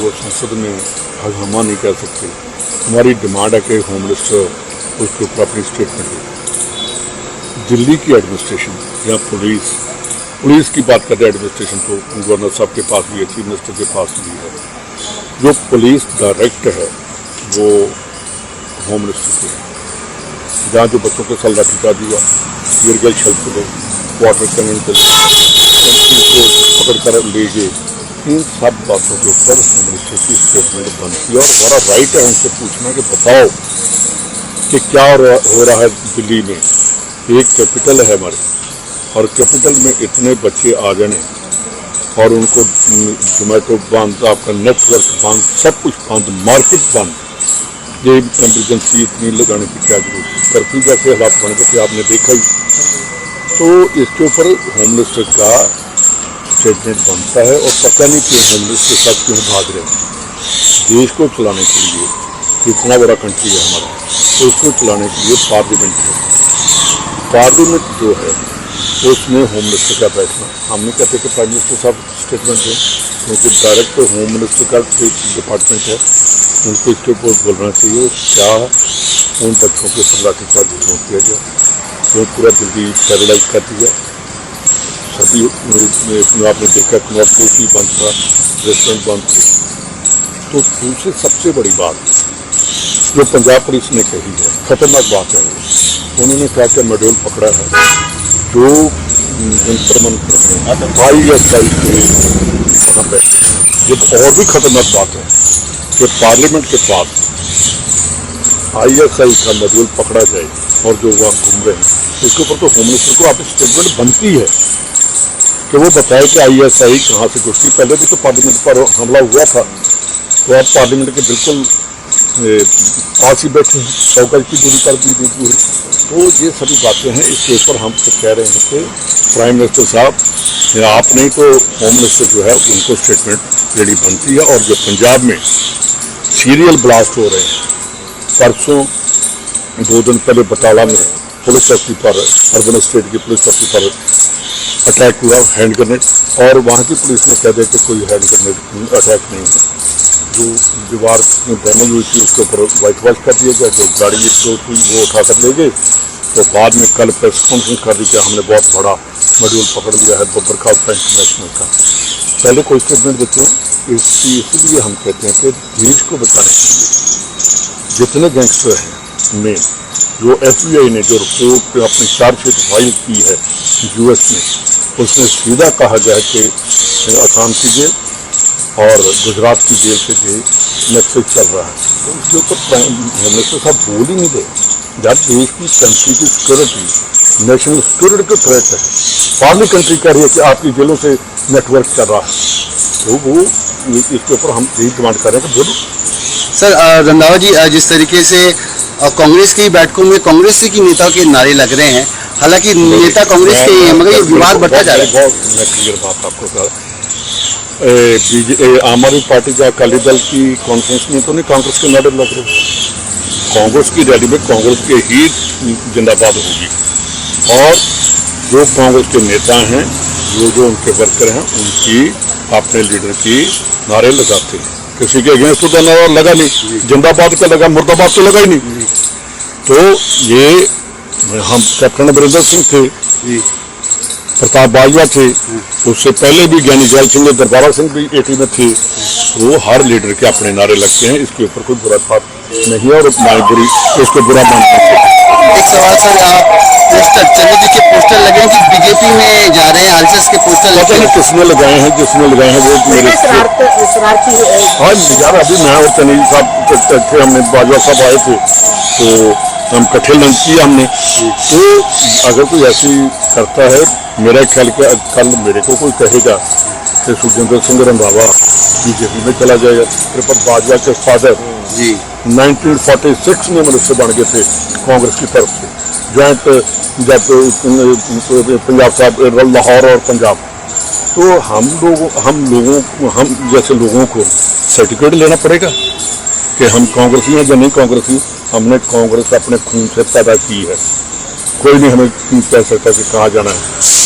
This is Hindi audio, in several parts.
जो संसद में हंगामा नहीं कह सकते। हमारी डिमांड है कि होम मिनिस्टर उसके ऊपर अपनी स्टेटमेंट दे। दिल्ली की एडमिनिस्ट्रेशन या पुलिस की बात करते हैं, एडमिनिस्ट्रेशन तो गवर्नर साहब के पास भी है, चीफ मिनिस्टर के पास भी है। जो पुलिस डायरेक्ट है वो होम मिनिस्टर की है। जहाँ जो बच्चों के साथ लाठीचार्ज हुआ, गिरगल छल चले, वाटर कैनन चले, को पकड़ कर ले गए, इन सब बातों के ऊपर होम मिनिस्टर की स्टेटमेंट बनती है। और हमारा राइट है उनसे पूछना कि बताओ कि क्या हो रहा है दिल्ली में। एक कैपिटल है हमारे, और कैपिटल में इतने बच्चे आ जाने और उनको जोमेटो बंद, आपका नेटवर्क बंद, सब कुछ बंद, मार्केट बंद, ये एमरजेंसी इतनी लगाने की क्या जरूरत है। कर्फ्यू जैसे हालात बन गए थे, आपने देखा ही। तो इसके ऊपर होम मिनिस्टर का स्टेटमेंट बनता है। और पता नहीं कि होम मिनिस्टर साहब क्यों भाग रहे हैं। देश को चलाने के लिए, इतना बड़ा कंट्री है हमारा, तो उसको चलाने के लिए पार्लियामेंट है। पार्लियामेंट जो है उसमें होम मिनिस्टर का बैठना, हम नहीं कहते कि प्राइम मिनिस्टर साहब स्टेटमेंट दें, क्योंकि डायरेक्ट तो होम मिनिस्टर का डिपार्टमेंट है, उनको इसके ऊपर बोलना चाहिए। क्या उन बच्चों के ऊपर लाठीचार्ज क्यों किया गया, क्यों पूरा दिल्ली पैरालाइज कर दिया। सभी आपने देखा नॉर्थ पोस्ट ही बंद था, रेस्टोरेंट बंद थे। तो दूसरी सबसे बड़ी बात जो पंजाब पुलिस ने कही है, खतरनाक बात है, उन्होंने कहा कि मॉड्यूल पकड़ा है जो जंतर मंतर में ISI के वहाँ बैठे। ये और भी खतरनाक बात है कि पार्लियामेंट के पास ISI का मॉड्यूल पकड़ा जाए और जो वहाँ घूम रहे हैं, इसके ऊपर तो होम मिनिस्टर को आप स्टेटमेंट बनती है कि वो बताए कि ISI कहाँ से घुसती। पहले भी तो पार्लियामेंट पर हमला हुआ था, तो आप पार्लियामेंट के बिल्कुल पास ही बैठे हैं, 100 गज की दूरी पर भी नहीं हुई। तो ये सभी बातें हैं, इसके ऊपर हम तो कह रहे हैं कि प्राइम मिनिस्टर साहब या आप नहीं तो होम मिनिस्टर जो है उनको स्टेटमेंट लेनी बनती है। और जो पंजाब में सीरियल ब्लास्ट हो रहे हैं, परसों 2 दिन पहले बटाला में पुलिस चौकी पर, अर्बन स्टेट की पुलिस चौकी पर अटैक हुआ हैंड ग्रेनेड, और वहाँ की पुलिस ने कह दिया कि कोई हैंड ग्रेनेड अटैक नहीं है। जो दीवार में डैमेज हुई थी उसके ऊपर वाइट वॉश कर दिया गया, जो गाड़ी थी वो उठा कर ले गए। तो बाद में कल प्रेस कॉन्फ्रेंस कर दी कि हमने बहुत बड़ा मॉड्यूल पकड़ लिया है बरखास्ता इंटरनेशनल का। पहले कोई स्टेटमेंट देते हैं, इसीलिए हम कहते हैं कि देश को बचाने के लिए जितने गैंगस्टर हैं मेन, जो FBI ने जो रिपोर्ट पे अपनी चार्जशीट फाइल की है US में, उसमें सीधा कहा गया कि आसाम की जेल और गुजरात की जेल से जो मैसेज चल रहा है। तो उसके ऊपर प्राइम मिनिस्टर साहब बोल ही नहीं रहे। जब देश की कंट्री की सिक्योरिटी, नेशनल सिक्योरिटी का थ्रेट है, फॉरेन कंट्री कह रही है कि आपकी जेलों से नेटवर्क चल रहा है, तो वो इसके ऊपर हम यही डिमांड कर रहे हैं कि बोलो। सर रंधावा जी, जिस तरीके से कांग्रेस की बैठकों में कांग्रेस के नेताओं के नारे लग रहे हैं, हालांकि नेता कांग्रेस के हैं मगर ये विवाद बढ़ता जा रहा है। मैं क्लियर बात आपको कह आम आदमी पार्टी का अकाली दल की कॉन्फ्रेंस में तो नहीं कांग्रेस के नारे लग रहे, कांग्रेस की रैली में कांग्रेस के ही जिंदाबाद होगी। और जो कांग्रेस के नेता हैं, जो उनके वर्कर हैं, उनकी अपने लीडर की नारे लगाते हैं। किसी के अगेंस्ट तो नारा लगा नहीं, जिंदाबाद का लगा, मुर्दाबाद तो लगा ही नहीं। तो ये हम कैप्टन अमरिंदर सिंह थे, प्रताप बाजवा थे, उससे पहले भी ज्ञानी जैल सिंह, दरबारा सिंह भी 80 में थे। तो हर लीडर के अपने नारे लगते हैं, इसके ऊपर कोई बुरा बात नहीं है और ना बुरी उसको बुरा मानते हैं। एक सवाल सर, पोस्टर चंद्र जी के पोस्टर लगे हैं कि बीजेपी में जा रहे हैं, RSS के पोस्टर लगे हैं, किसने लगाए हैं, जिसने लगाए हैं वो मेरे हाँ यार। अभी मैं और तनील साहब थे, हमने बाजवा साहब आए थे, तो हम इकट्ठे लंच किया हमने। तो अगर कोई ऐसी करता है, मेरा ख्याल के कल मेरे को कोई कहेगा कि सुखजिंदर सिंह रंधावा बीजेपी में चला जाएगा। त्रिपत बाजवा के फादर जी 1946 में मिनिस्टर बन गए थे कांग्रेस की तरफ से, ज्वाइंट जब पंजाब साहब, लाहौर और पंजाब। तो हम जैसे लोगों को सर्टिफिकेट लेना पड़ेगा कि हम कांग्रेसी हैं या नहीं कांग्रेसी। हमने कांग्रेस अपने खून से पैदा की है, कोई नहीं हमें कह सकता कि कहाँ जाना है,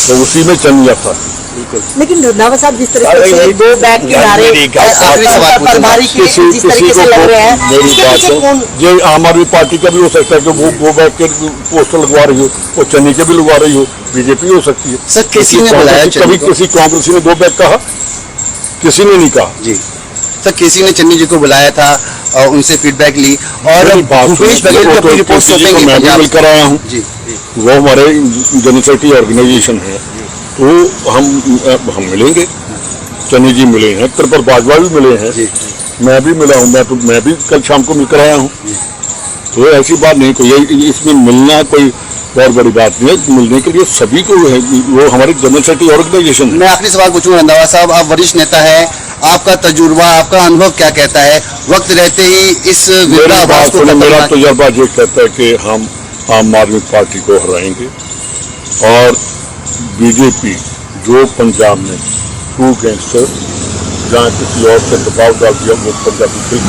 तो उसी में चल जाता है। लेकिन रंधावा साहब जिस तरीके से गो बैक के नारे आखिरी सवाल पूछूंगा। प्रभारी के जिस तरीके से लग रहे हैं, मेरी इसके बात पीछे सुन, कौन? ये आम आदमी पार्टी का भी हो सकता है कि वो गो बैक के पोस्टर लगवा रही हो, वो चन्नी के भी लगवा रही हो, बीजेपी हो सकती है। सर, किसी ने बुलाया कभी चन्नी को? किसी कांग्रेसी ने गो बैक कहा? किसी ने नहीं कहा। जी सर, केसी ने चन्नी जी को बुलाया था और उनसे फीडबैक ली और मेरी बात भूपेश सुनो, बघेल वो की तो अपनी रिपोर्ट किसी को सौंपेंगे मैं भी पंजाब मिलकर आया हूँ, जी वो हमारे जनसेक्रेटरी ऑर्गेनाइजेशन है, तो हम मिलेंगे। चन्नी जी मिले हैं, त्रिपल बाजवा भी मिले हैं, जी मैं भी मिला हूँ, मैं भी कल शाम को मिलकर आया हूँ। तो ऐसी बात नहीं, कोई इसमें मिलना कोई बहुत बड़ी बात नहीं है। मिलने के लिए सभी को है, वो हमारी जनरल सेक्रेटरी ऑर्गेनाइजेशन है। मैं आखिरी सवाल पूछूंगा रंधावा साहब, आप वरिष्ठ नेता हैं, आपका तजुर्बा, आपका अनुभव क्या कहता है वक्त रहते ही इस मेरी विरोधाभास बात को सुनो, खत्म मेरा करना- तजर्बा ये कहता है कि हम आम आदमी पार्टी को हराएंगे और बीजेपी जो पंजाब में टू गैंगस्टर जहाँ किसी और से दबाव डाल दिया वो पंजाबी फिल्म